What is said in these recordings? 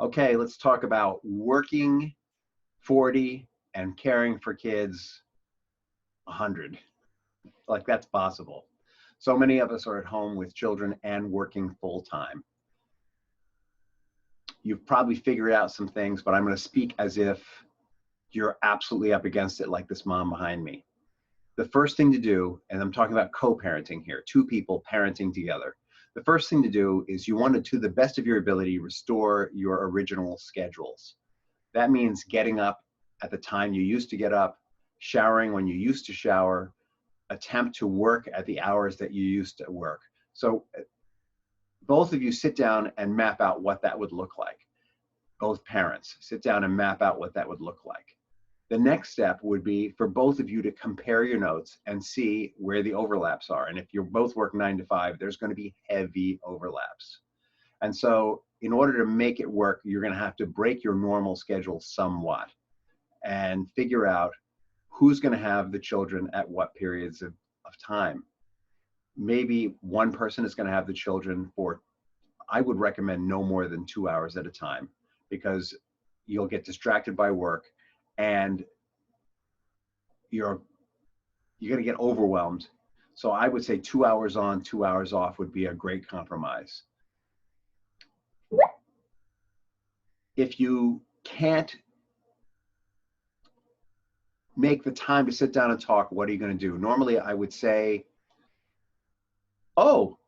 Okay, let's talk about working 40 and caring for kids 100. Like, that's possible. So many of us are at home with children and working full time. You've probably figured out some things, but I'm going to speak as if you're absolutely up against it, like this mom behind me. The first thing to do, and I'm talking about co-parenting here, two people parenting together. The first thing to do is you want to the best of your ability, restore your original schedules. That means getting up at the time you used to get up, showering when you used to shower, attempt to work at the hours that you used to work. So both of you sit down and map out what that would look like. Both parents sit down and map out what that would look like. The next step would be for both of you to compare your notes and see where the overlaps are. And if you both work 9 to 5, there's going to be heavy overlaps. And so in order to make it work, you're going to have to break your normal schedule somewhat and figure out who's going to have the children at what periods of time. Maybe one person is going to have the children for, I would recommend no more than 2 hours at a time, because you'll get distracted by work and you're going to get overwhelmed. So I would say 2 hours on, 2 hours off would be a great compromise. If you can't make the time to sit down and talk, what are you going to do? Normally I would say, oh,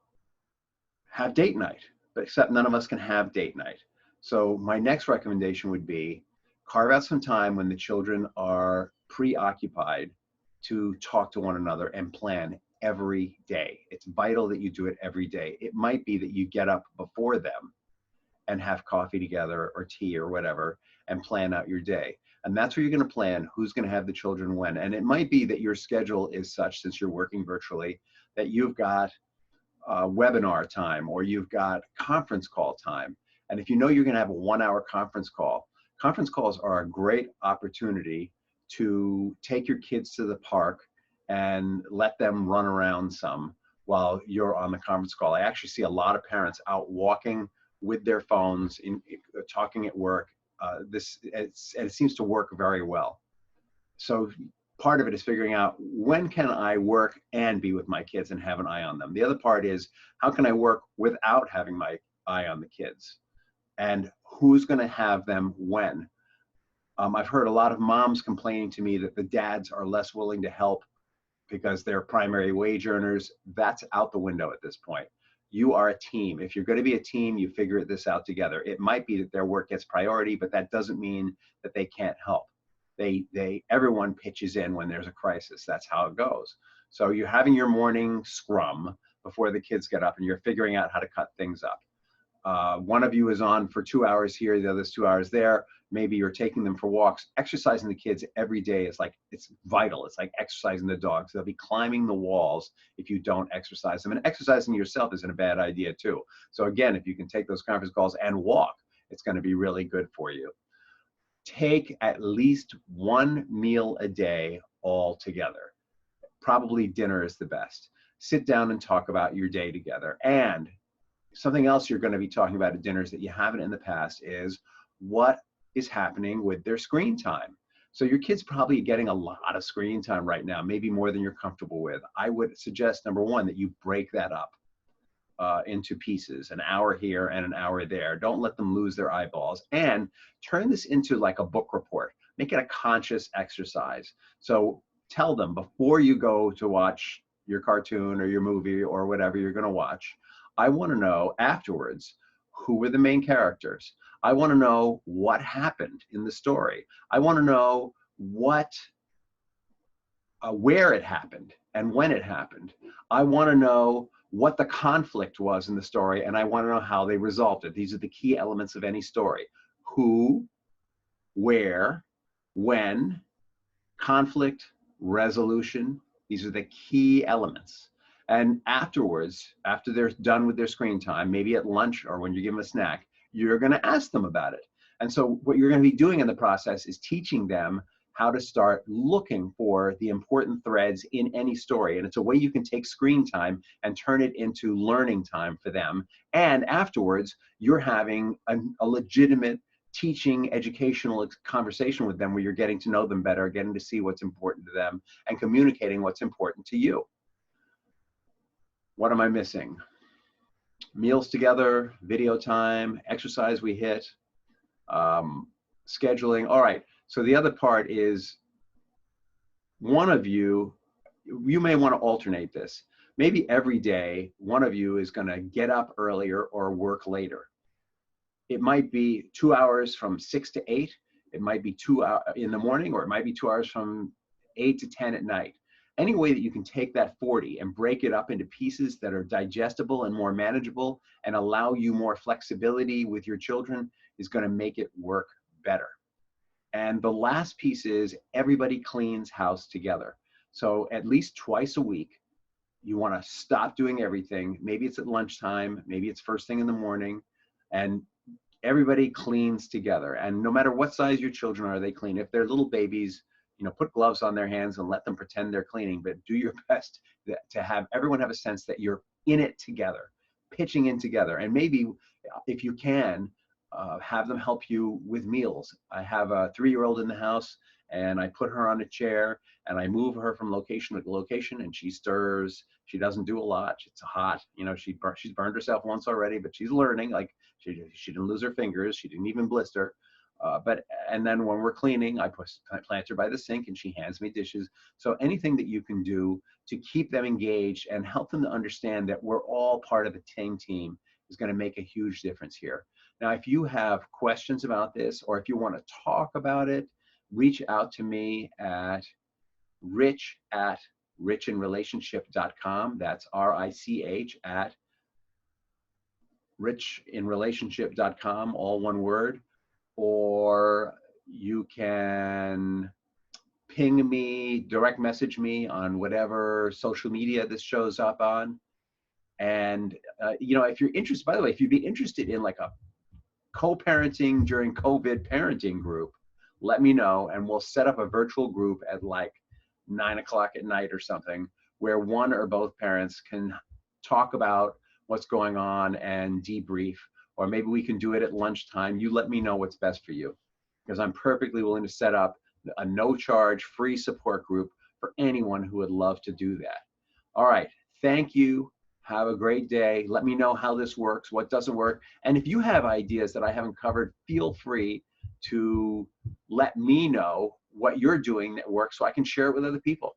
have date night, but except none of us can have date night. So my next recommendation would be carve out some time when the children are preoccupied to talk to one another and plan every day. It's vital that you do it every day. It might be that you get up before them and have coffee together or tea or whatever and plan out your day. And that's where you're going to plan who's going to have the children when. And it might be that your schedule is such, since you're working virtually, that you've got webinar time or you've got conference call time. And if you know you're going to have a 1-hour conference calls are a great opportunity to take your kids to the park and let them run around some while you're on the conference call. I actually see a lot of parents out walking with their phones, talking at work. It seems to work very well. So part of it is figuring out, when can I work and be with my kids and have an eye on them? The other part is, how can I work without having my eye on the kids? And who's going to have them when? I've heard a lot of moms complaining to me that the dads are less willing to help because they're primary wage earners. That's out the window at this point. You are a team. If you're going to be a team, you figure this out together. It might be that their work gets priority, but that doesn't mean that they can't help. Everyone pitches in when there's a crisis. That's how it goes. So you're having your morning scrum before the kids get up and you're figuring out how to cut things up. One of you is on for 2 hours here, the other's 2 hours there. Maybe you're taking them for walks. Exercising the kids every day is like, it's vital. It's like exercising the dogs. They'll be climbing the walls if you don't exercise them. And exercising yourself isn't a bad idea too. So again, if you can take those conference calls and walk, it's going to be really good for you. Take at least one meal a day all together. Probably dinner is the best. Sit down and talk about your day together. And something else you're going to be talking about at dinners that you haven't in the past is what is happening with their screen time. So your kid's probably getting a lot of screen time right now, maybe more than you're comfortable with. I would suggest, number one, that you break that up into pieces, an hour here and an hour there. Don't let them lose their eyeballs, and turn this into like a book report. Make it a conscious exercise. So tell them before you go to watch your cartoon or your movie or whatever you're going to watch, I want to know afterwards, who were the main characters? I want to know what happened in the story. I want to know where it happened and when it happened. I want to know what the conflict was in the story, and I want to know how they resolved it. These are the key elements of any story. Who, where, when, conflict, resolution. These are the key elements. And afterwards, after they're done with their screen time, maybe at lunch or when you give them a snack, you're going to ask them about it. And so what you're going to be doing in the process is teaching them how to start looking for the important threads in any story. And it's a way you can take screen time and turn it into learning time for them. And afterwards, you're having a legitimate teaching, educational conversation with them where you're getting to know them better, getting to see what's important to them, and communicating what's important to you. What am I missing? Meals together, video time, exercise we hit, scheduling. All right, so the other part is one of you may want to alternate this. Maybe every day, one of you is going to get up earlier or work later. It might be 2 hours from 6 to 8. It might be 2 hours in the morning, or it might be 2 hours from 8 to 10 at night. Any way that you can take that 40 and break it up into pieces that are digestible and more manageable and allow you more flexibility with your children is going to make it work better. And the last piece is everybody cleans house together. So at least twice a week, you want to stop doing everything. Maybe it's at lunchtime, maybe it's first thing in the morning, and everybody cleans together. And no matter what size your children are, they clean. If they're little babies, you know, put gloves on their hands and let them pretend they're cleaning, but do your best to have everyone have a sense that you're in it together, pitching in together. And maybe if you can, have them help you with meals. I have a 3-year-old in the house, and I put her on a chair and I move her from location to location, and she stirs. She doesn't do a lot. It's hot. You know, she's burned herself once already, but she's learning. Like she didn't lose her fingers. She didn't even blister. And then when we're cleaning, I plant her by the sink and she hands me dishes. So anything that you can do to keep them engaged and help them to understand that we're all part of the same team is going to make a huge difference here. Now, if you have questions about this, or if you want to talk about it, reach out to me at rich@richinrelationship.com. That's RICH at richinrelationship.com, all one word. Or you can ping me, direct message me on whatever social media this shows up on. And, you know, if you're interested, by the way, if you'd be interested in like a co-parenting during COVID parenting group, let me know, and we'll set up a virtual group at like 9 o'clock at night or something, where one or both parents can talk about what's going on and debrief. Or maybe we can do it at lunchtime. You let me know what's best for you, because I'm perfectly willing to set up a no-charge free support group for anyone who would love to do that. All right, thank you. Have a great day. Let me know how this works, what doesn't work. And if you have ideas that I haven't covered, feel free to let me know what you're doing that works so I can share it with other people.